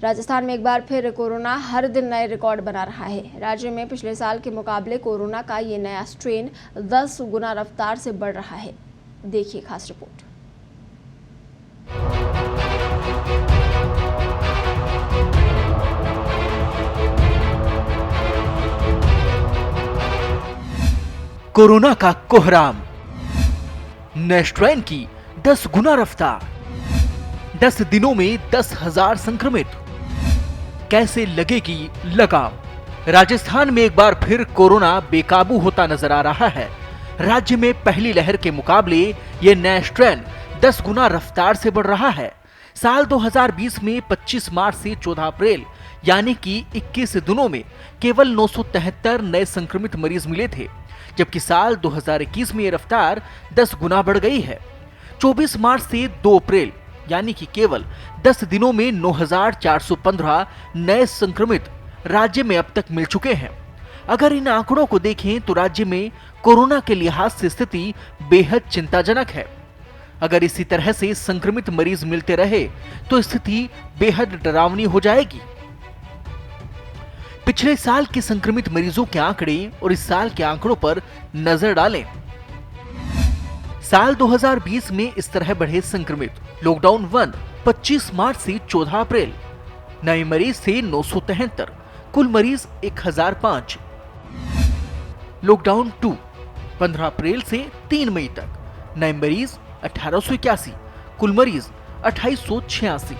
राजस्थान में एक बार फिर कोरोना हर दिन नए रिकॉर्ड बना रहा है। राज्य में पिछले साल के मुकाबले कोरोना का ये नया स्ट्रेन 10 गुना रफ्तार से बढ़ रहा है। देखिए खास रिपोर्ट। कोरोना का कोहराम, नए स्ट्रेन की 10 गुना रफ्तार, 10 दिनों में 10,000 संक्रमित, कैसे लगेगी लगाम? राजस्थान में एक बार फिर कोरोना बेकाबू होता नजर आ रहा है। राज्य में पहली लहर के मुकाबले ये नया स्ट्रेन 10 गुना रफ्तार से बढ़ रहा है। साल 2020 में 25 मार्च से 14 अप्रैल यानी कि 21 दिनों में केवल 973 नए संक्रमित मरीज मिले थे, जबकि साल 2021 में ये रफ्तार 10 गुना बढ़ गई है। 24 मार्च से 2 अप्रैल यानी कि केवल 10 दिनों में 9,415 नए संक्रमित राज्य में अब तक मिल चुके हैं। अगर इन आंकड़ों को देखें तो राज्य में कोरोना के लिहाज से स्थिति बेहद चिंताजनक है। अगर इसी तरह से संक्रमित मरीज मिलते रहे तो स्थिति बेहद डरावनी हो जाएगी। पिछले साल के संक्रमित मरीजों के आंकड़े और इस साल के आंकड़ों पर नजर डालें। साल 2020 में इस तरह बढ़े संक्रमित। लॉकडाउन 1 25 मार्च से 14 अप्रैल, नए मरीज थे 973, कुल मरीज 1005। लॉकडाउन 2 15 अप्रैल से 3 मई तक, नए मरीज 1881, कुल मरीज 2886।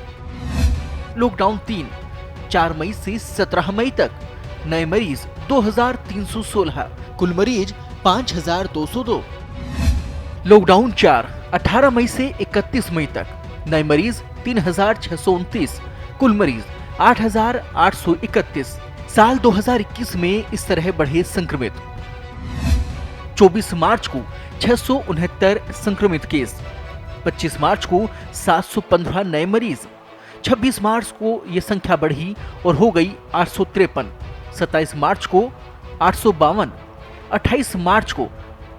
लॉकडाउन 3 4 मई से 17 मई तक, नए मरीज 2316, कुल मरीज 5202। लॉकडाउन 4 18 मई से 31 मई तक, नए मरीज 3629, कुल मरीज 8831। साल 2021 में इस तरह बढ़े संक्रमित। 24 मार्च को 669 संक्रमित केस, 25 मार्च को 715 नए मरीज, 26 मार्च को यह संख्या बढ़ी और हो गई 853, 27 मार्च को 852, 28 मार्च को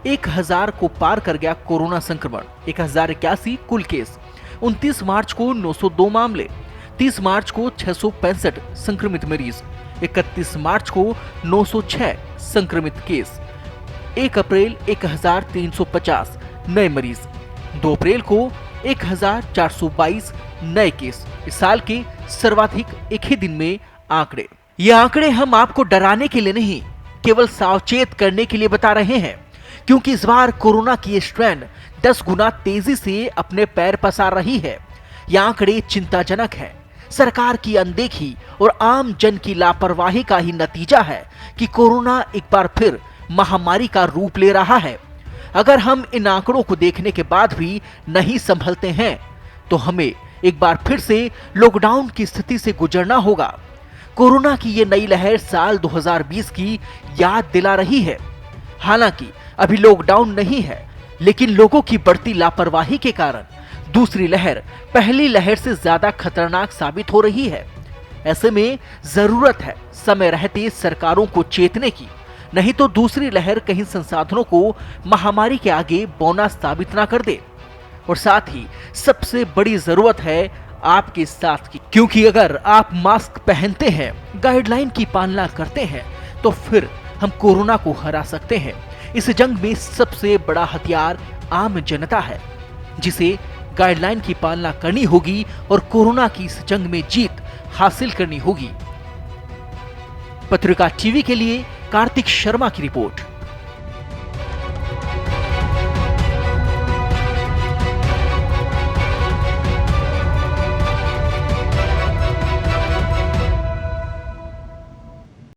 1000 को पार कर गया कोरोना संक्रमण, 1081 कुल केस, 29 मार्च को 902 मामले, 30 मार्च को 665 संक्रमित मरीज, 31 मार्च को 906 संक्रमित केस, 1 अप्रैल 1350 नए मरीज, 2 अप्रैल को 1422 नए केस। इस साल के सर्वाधिक एक ही दिन में आंकड़े। ये आंकड़े हम आपको डराने के लिए नहीं, केवल सावचेत करने के लिए बता रहे हैं, क्योंकि इस बार कोरोना की ये स्ट्रेन 10 गुना तेजी से अपने पैर पसार रही है। ये आंकड़े चिंताजनक है। सरकार की अनदेखी और आम जन की लापरवाही का ही नतीजा है कि कोरोना एक बार फिर महामारी का रूप ले रहा है। अगर हम इन आंकड़ों को देखने के बाद भी नहीं संभलते हैं तो हमें एक बार फिर से लॉकडाउन की स्थिति से गुजरना होगा। कोरोना की ये नई लहर साल 2020 की याद दिला रही है। हालांकि अभी लॉकडाउन नहीं है, लेकिन लोगों की बढ़ती लापरवाही के कारण दूसरी लहर पहली लहर से ज्यादा खतरनाक साबित हो रही है। ऐसे में जरूरत है समय रहते सरकारों को चेतने की, नहीं तो दूसरी लहर कहीं संसाधनों को महामारी के आगे बौना साबित ना कर दे। और साथ ही सबसे बड़ी जरूरत है आपके साथ की, क्योंकि अगर आप मास्क पहनते हैं, गाइडलाइन की पालना करते हैं, तो फिर हम कोरोना को हरा सकते हैं। इस जंग में सबसे बड़ा हथियार आम जनता है, जिसे गाइडलाइन की पालना करनी होगी और कोरोना की इस जंग में जीत हासिल करनी होगी। पत्रिका टीवी के लिए कार्तिक शर्मा की रिपोर्ट।